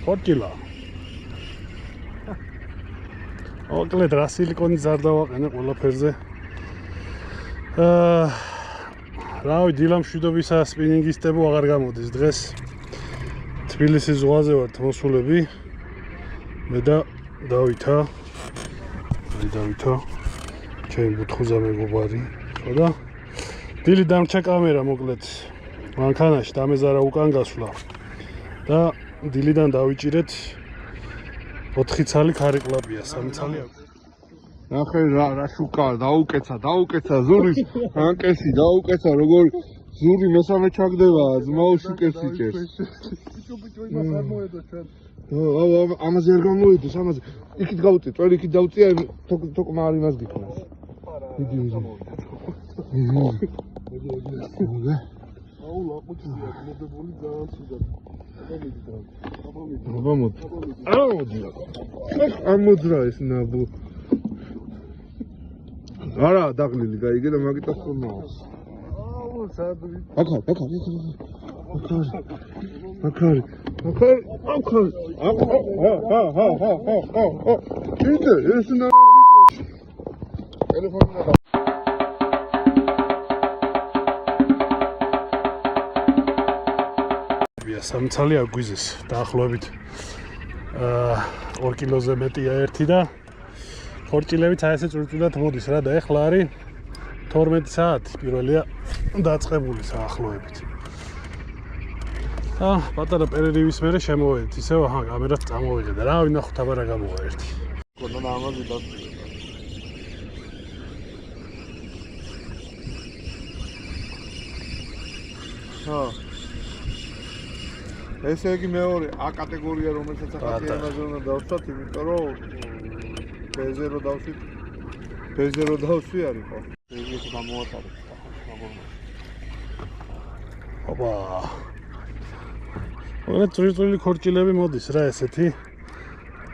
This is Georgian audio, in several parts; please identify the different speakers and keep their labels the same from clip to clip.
Speaker 1: ხორჭილა. ოკლედ რა სილიკონის არ დავაყენე ყველაფერზე. რავი, დილამ მშვიდობისა სპინინგისტებო აღარ გამოდის დღეს. თბილისის ზღვაზე ვართ მოსულები. მე და დავითა. ჩემი ბუთხუზა მეგობარი. ხო და დილი დამრჩა კამერა მოკლედ. მანქანაში დამეზარა უკან გასვლა. და დილიდან დავიჭირეთ 4 ცალი ქარიკლაპია, 3 ცალი აქვს.
Speaker 2: ნახე რა შუკა, დაუკეცა ზურის ანკესი, დაუკეცა როგორ ზური მესამე ჩაგდება, ძმაო შუკესი ჭერს.
Speaker 1: ბიჭო იმას არ მოედო ჩვენ.
Speaker 2: ამაზე არ გამოიდოს, ამაზე. იქით გავუწია, წვერი იქით დავუწია, თოკმა არ იმას გიქნას. მიდი. აუ ლაპუჩია, მოდებული ძალიან ცუდად. ამოძრა ეს ნაბუ. არა, დაღლილი გაიგე და მაგიტას ხომავს.
Speaker 1: აუ სადვი.
Speaker 2: აკარი. იდე ეს ნაბიჭო. ტელეფონი და
Speaker 1: სამცალი აგვიზის დაახლოებით 2 კილოზე მეტია ერთი და ხორჭილებით აი ესე წვრთულად მოდის რა და ეხლა არის 12 საათი პირველია დაწყებული საახლოებით. პატარა პერერივის მერე შემოვედით ისევ კამერას წამოვიღე და რა ვინახოთ აბა რა გამოვა ერთი.
Speaker 2: კონდა ამაზე დაწყე. ესე იგი მეორე A კატეგორია რომელსაც ახალი ამაზე უნდა დავსვათ, იმიტომ რომ B0 დავსვი არის ხო? ეს გამოვატარეთ მაგორმაში.
Speaker 1: ოპა. ორ წვრილი ხორჭილები მოდის რა ესეთი.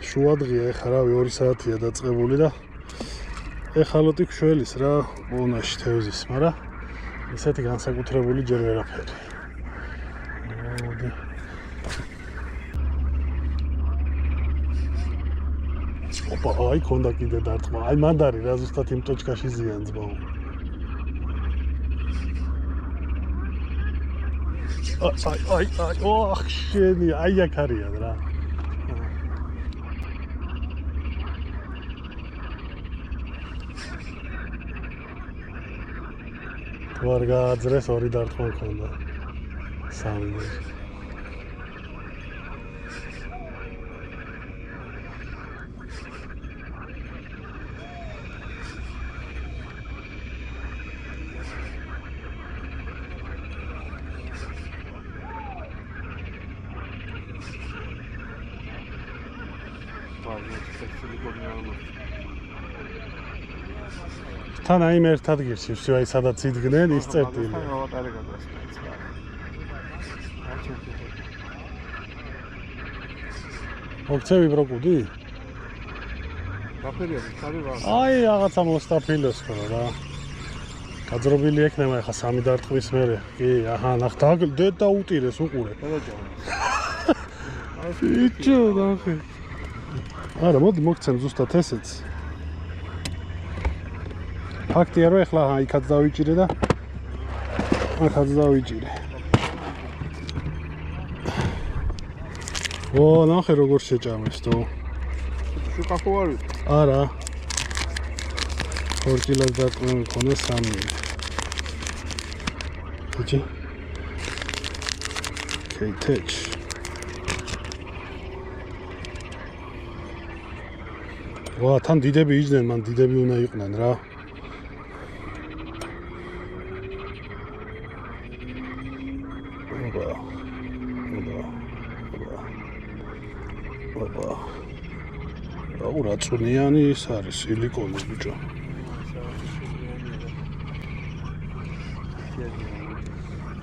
Speaker 1: შუადღია ეხლა რავი 2 საათია დაწყებული და ეხალოტი ქშველის რა ბონაში თევზის, მაგრამ ისეთი განსაკუთრებული ჯერ ვერაფერი. ოპა, აი ქონდა კიდე დარტყმა. აი მანდ არის რა ზუსტად იმ ტოჩკაში ზიან ძმაო. აი, ოხ შენი, აი აქ არიან რა. ვარ გააძრეს 2 დარტყმა ქონდა. 3. თან აი მე ერთ ადგილში ვსვი აი სადაც იდგნენ ის წერტილი. მოგწევი ბროკუდი?
Speaker 2: დაფერია, ხარი რა.
Speaker 1: აი რაღაცა მოსტაფილოს ხო რა. გაძრობილი ექნება ახლა 3 დარტყმის მერე. კი, აჰა, ნახე და უტირეს უყურე. ბიჭო, ნახე. არა, მოდი მოგცემ ზუსტად ესეც. ფაქტია რომ ეხლა იქაც დავიჭირე და აქაც დავიჭირე. ნახე როგორ შეჭამეს თო.
Speaker 2: შუკა ხო არის?
Speaker 1: არა. ხორჭილას დარტყმული მქონდა 3. ბიჭი. კეითეჩ. თან დიდები იჯდნენ, მან დიდები უნდა იყვნენ რა. აუ რა წვნიანი ის არის სილიკონი ბიჭო.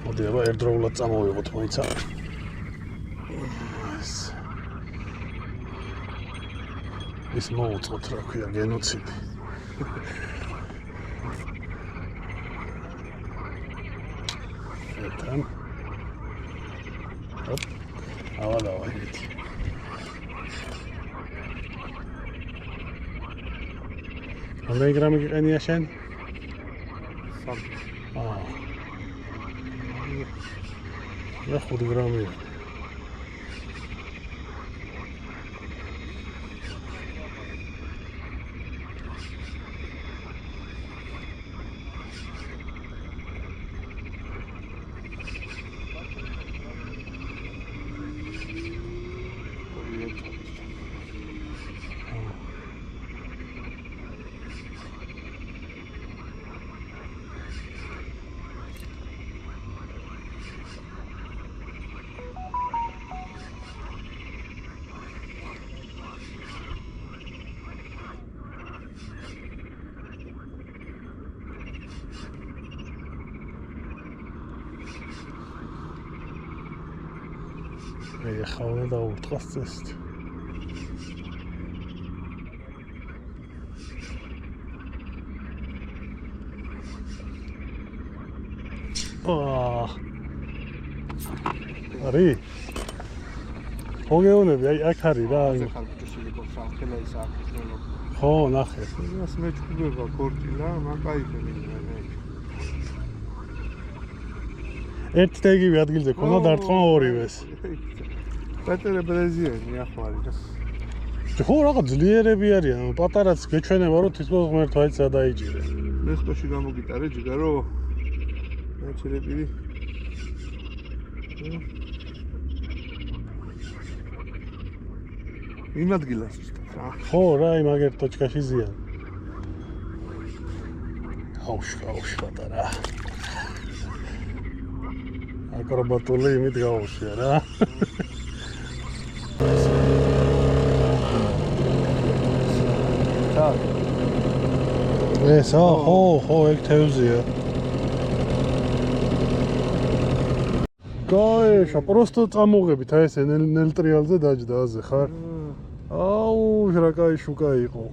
Speaker 1: მოდი აბა ერთდროულად წამოვიღოთ მოიცა. ის მოუწყოთ რა ქვია გენოციდი. ერთან. ოპ. ავალ. რამდენი გრამი გიყენია შენ?
Speaker 2: 3.
Speaker 1: აა. 5 გრამია. მე ხავნა დაურტყას წესით. არი მოგეუნები აი აქ არის რა ხო ნახე
Speaker 2: ეს მეჭუბება კორტილა მაკაიფები
Speaker 1: ერთ და იგივე ადგილზე ქონდა დარტყმა ორივეს
Speaker 2: პეტერე ბრეზიანი ახმარი
Speaker 1: ხო რაღაც ძლიერები არიან პატარაც გეჩვენება რომ თითქოს ღმერთო აი სადაიჭირე
Speaker 2: მეხტოში გამოგიტარე ჯიგარო მეჩერები იმ ადგილას
Speaker 1: ხო რა იმ აგერ ტოჩკაში ზიან აუშ პატარა აკრობატული იმით გაუშვია რა ესა ხო ეგ თევზია გაეშა პროსტო წამოღებით აი ეს ნელტრიალზე დაჯდა აზე ხარ აუ რა კაი შუკა იყო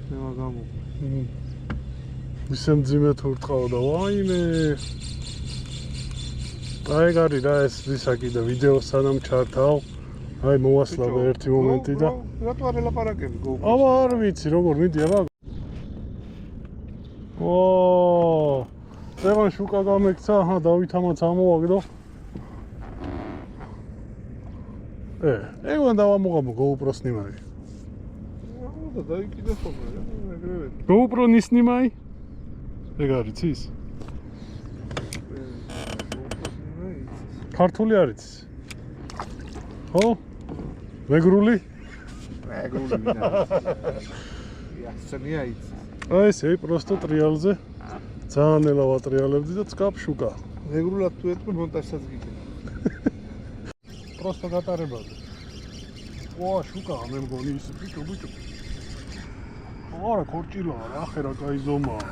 Speaker 2: მე გამო
Speaker 1: ისე მძიმე თუ რტყავდა ვაიმე აი გარი რა ეს ვისაკი და ვიდეო სანამ ჩართავ აი მოვასწავლე ერთი მომენტი და
Speaker 2: რატო არ ელაპარაკები გოგო
Speaker 1: აბა არ ვიცი როგორ მიდი აბა ო ზევან შუკა გამექცა აჰა დავითამაც ამოვაგდო ეგ უნდა დავამოღამო GoPro სნიმაი
Speaker 2: და დაიკიდე ხოლმე ეგრევე
Speaker 1: GoPro ნისნიმაი ეგ არის ის ქართული არის ხო მეგრული
Speaker 2: იასწენია იცი
Speaker 1: აი ესე პროსტო ტრიალზე ძალიან ნელა ვატრიალებდი და წკაპ შუკა
Speaker 2: მეგრულად თუ ეთქვი მონტაჟსაც გიგებ
Speaker 1: პროსტო გატარებაზე ვა შუკა მე მგონი ის ბიჭო არა ქორჭილაა რა ხერა კაი ზომაა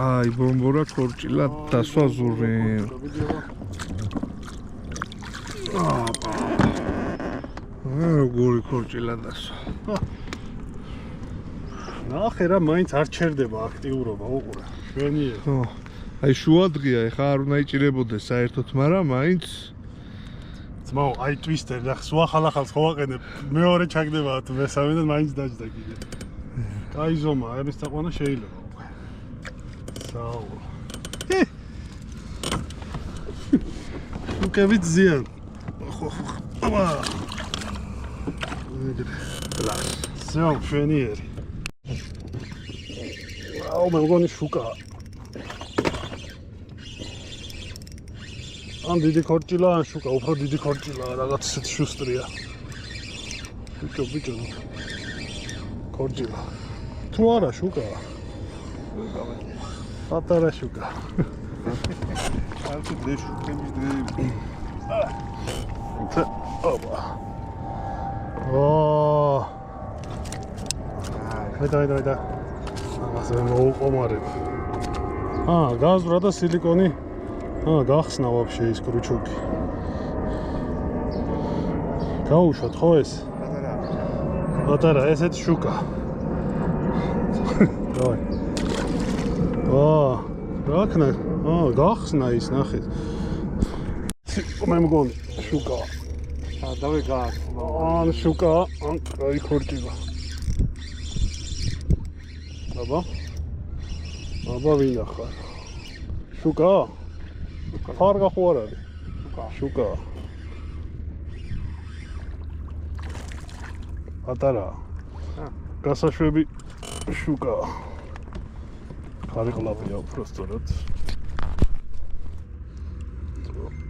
Speaker 2: აი ბომბორა ქორჭილა დასვა ზური როგორი ქორჭილა დასვა
Speaker 1: ნახე რა მაინც არ ჩერდება აქტიურობა უყურე შვენიერ
Speaker 2: ხო აი შუადღია ეხა არ უნდა იჭირებოდეს საერთოდ მაგრამ მაინც
Speaker 1: ძმაო აი ტვისტერი და სუახალახალს ხო ვაყენებ მეორე ჩაგდება თუ მესამე და მაინც დაჯდა კიდე კაი ზომა ამის თაყვანა შეიძლება უკვე საო უკევით ზიან ხო აბა ლას ზო შვენიერი აუ მე მგონი შუკა ან დიდი ქორჭილა ან შუკა უფრო დიდი ქორჭილა რაღაც ისეთ შუსტრია ბიჭო ქორჭილა თუ არა შუკა პატარა შუკა
Speaker 2: არც დეშუკების დღეები
Speaker 1: ოპა და ამაზე მოუყომარებ გაზვრა და სილიკონი გახსნა ვაფშე ის კრუჩუკი გაუშვათ ხო ეს პატარა ესეთ შუკა დავай რაკნა გახსნა ის ნახეთ მე მგონი შუკა
Speaker 2: დავე გას.
Speaker 1: ან შუკა, ან აი ხორჭილა. აბა ვინახარ. შუკა? ფარგა ხო არ არის? შუკა. პატარა. გასაშვები შუკა. ხარიყლაპია უბრალოდ.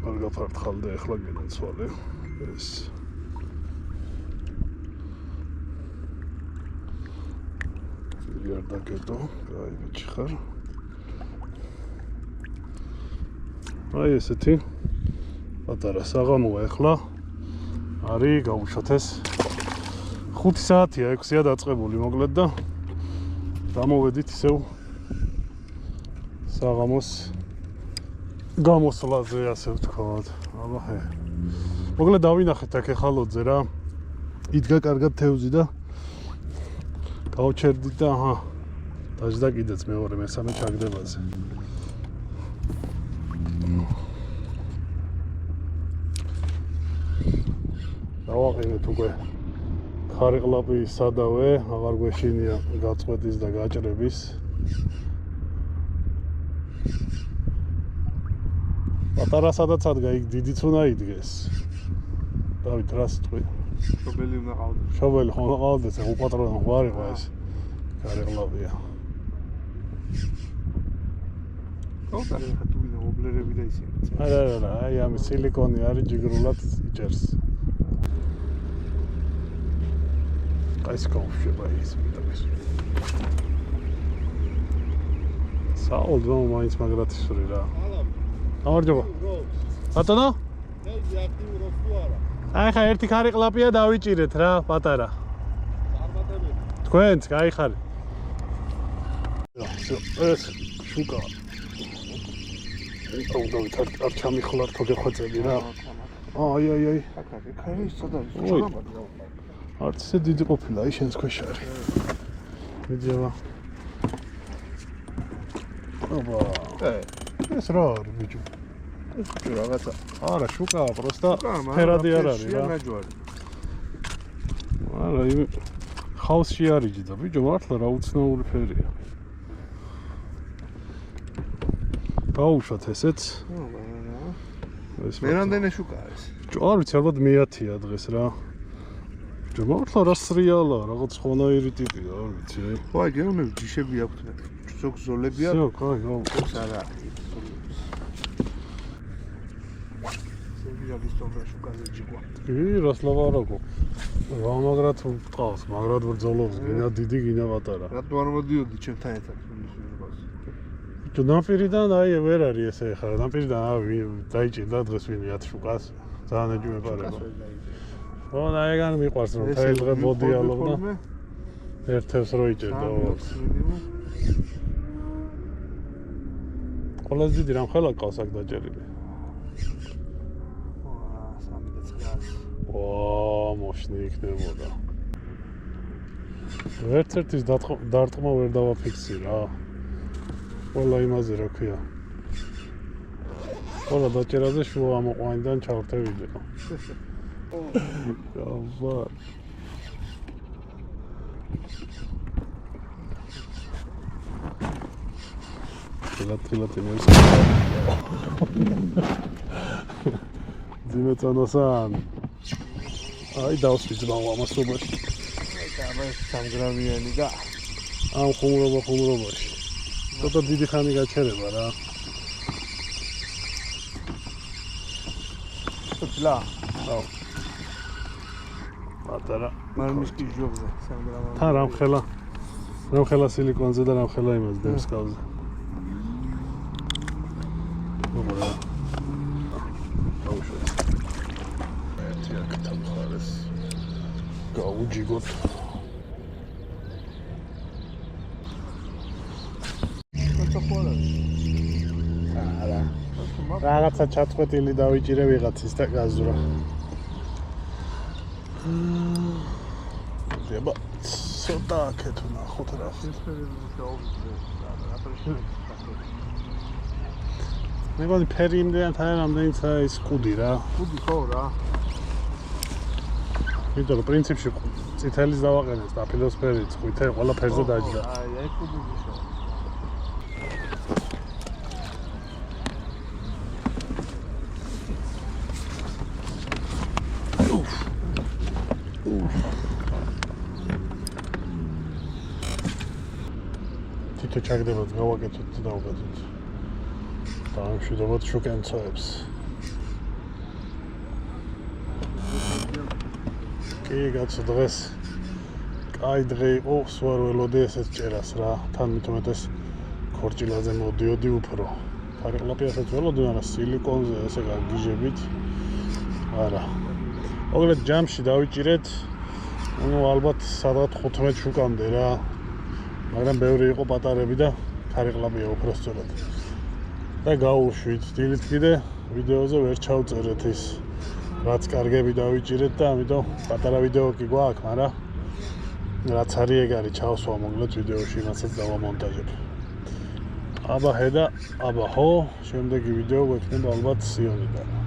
Speaker 1: არ გაფართხალდა ახლა გენაცვალე. ეს არ დაგედო, გაიგე ხარ. აი ესეთი პატარა საღამოა ახლა. არის გაუშვათ ეს 5 საათია, 6-ია დაწყებული მოკლედ და დამოვედით ისევ საღამოს გამოსვლაზე, ასე ვთქვათ. აბა ჰე. მოკლედ დავინახეთ აქ ეხალოძე რა. იდგა კარგად თევზი და გავჩერდით და აჰა. დაждდა კიდეც მეორე მესამე ჩაგდებაზე. დავაყენეთ უკვე ხარიყლაპი სადავე, აღარ გვეშინია გაწყვეტის და გაჭრების. პატარა სადაც ადგა, იქ დიდიც უნდა იდგეს. დავით, რას თქვი?
Speaker 2: შობელი უნდა ყავდეს.
Speaker 1: შობელი ხო უნდა ყავდეს, ახლა უპატრონო ხო არ იყო ეს ხარიყლაპია.
Speaker 2: ოღონდ ხა თუ ვიდა ობლერები და ისინი.
Speaker 1: არა, აი ამის სილიკონი არის ჯიგრულად იჭერს. აი სკოშება ის მიდაგეს. საოლდო მაინც მაგრად ისური რა. გამარჯობა. ბატონო?
Speaker 2: ნეზე აქტიურობს თუ არა?
Speaker 1: აი ხა ერთი ხარიყლაპია დავიჭირეთ რა, პატარა.
Speaker 2: წარმატებით.
Speaker 1: თქვენც გაიხარეთ. ეს შუკა. აუდავით არ ჩამიხლარ თო გეხვეწები რა. აი.
Speaker 2: აკაკი, ის სადა ის ჩამაბად.
Speaker 1: არც ისე დიდი ყოფილა, აი შენს ქვეშ არის. მიდიავა. აბა. ეს რა არის ბიჭო?
Speaker 2: ეს რაღაცა.
Speaker 1: არა, შუკაა, პროსტა ფერადი არ არის რა. არა, ხავსში არის ჯდა, ბიჭო, მართლა რა უცნაური ფერია. გაუშვათ ესეც.
Speaker 2: მე რამდენი შუკა არის?
Speaker 1: ბიჭო, არ ვიცი, ალბათ მე-10-ია დღეს რა. ბიჭო, მართლა რა სრიალა, რაღაც ხვანაირი ტიპია, არ ვიცი.
Speaker 2: ხო, აი გეონები ჯიშები აქვთ მე. ზოგ ზოლებია.
Speaker 1: ზოგ, აი,
Speaker 2: ზოგს არა. შუკაზე ჯიგვა.
Speaker 1: კი, რას ლავარაკო. რა მაგრად ვტყავს, მაგრად ბრძოლობს, გინა დიდი, გინა პატარა.
Speaker 2: რატო არ მოდიოდი ჩემთან ერთად მისურვას?
Speaker 1: ბიჭო, ნაპირიდან აი ვერ არის ესე ხარ, ნაპირიდან დაიჭირდა დღეს ვინ 10 შუკას. ძალიან ეჭვი მეპარება. ხო, და ეგან მიყვარს რომ თელ დღე ბოდიალობ და ერთებს რო იჭერდა. ყველაზე დიდი რამ ხელა ყავს აქ დაჭერილი. მოშნი იქნებოდა. ერთ-ერთის დარტყმა ვერ დავაფიქსი რა. ყველა იმაზე რა ქვია. ყველა დაჭერაზე შუა ამოყვანიდან ჩავრთევილი. აბა. თილად იმის. ძიმეწონოსან. აი დავსვიძმავ ამასობაში.
Speaker 2: აი 3 გრამიანი და
Speaker 1: ამ ხუმრობაში. ცოტა დიდი ხანი გაჩერება რა.
Speaker 2: ცოტა.
Speaker 1: აუ. პატარა.
Speaker 2: მარმიშკი ჯობზე 3 გრამიანი.
Speaker 1: თან რამხელა სილიკონზე და რამხელა იმას დემსკავზე. მოგა. აუშო. გაუჯიგოთ. არა. რაღაცა ჩაწყვეტილი დავიჭირე ვიღაცის და გაზურა. ება ცოტა აქეთ ვნახოთ რა. მე მგონი ფერი იმდენად არის რამდენიც ის ყუდი რა.
Speaker 2: ყუდი ხო რა.
Speaker 1: იმიტომ რომ პრინციპში წითელის დავაყენეს და ფილოსფერიც ყვითელი ყველა ფერზე დაჯდა.
Speaker 2: აი, ეს კუბიშო.
Speaker 1: თითო ჩაგდებათ გავაკეთოთ და დავუკეთოთ. დავამშვიდობოთ შუკენცოებს. კი, კაცო, დღეს კაი დღე იყო, სულ არ ველოდი ესეც ჭერას რა. თან მithumetes ქორჭილაზე მოდიოდი უფრო. ფარიყლაპიასაც ველოდი, მაგრამ სილიკონზე ესე გაგიჟებით. არა. მოკლედ ჯამში დავიჭირეთ. ну ალბათ სადღაც 15 შუკამდე რა. მაგრამ ბევრი იყო პატარები და ფარიყლაპია უფრო სწორად. და გაუშვით. დილით კიდე ვიდეოზე ვერ ჩავწერეთ ის რაც კარგები დავიჭირეთ და ამიტომ პატარა ვიდეო კი გვაქვს, მაგრამ რაც არის ეგ არის ჩავსვა მოკლედ ვიდეოში იმასაც დავამონტაჟებ. აბა ჰე და აბა ჰო, შემდეგი ვიდეო გვექნება ალბათ სიონიდან.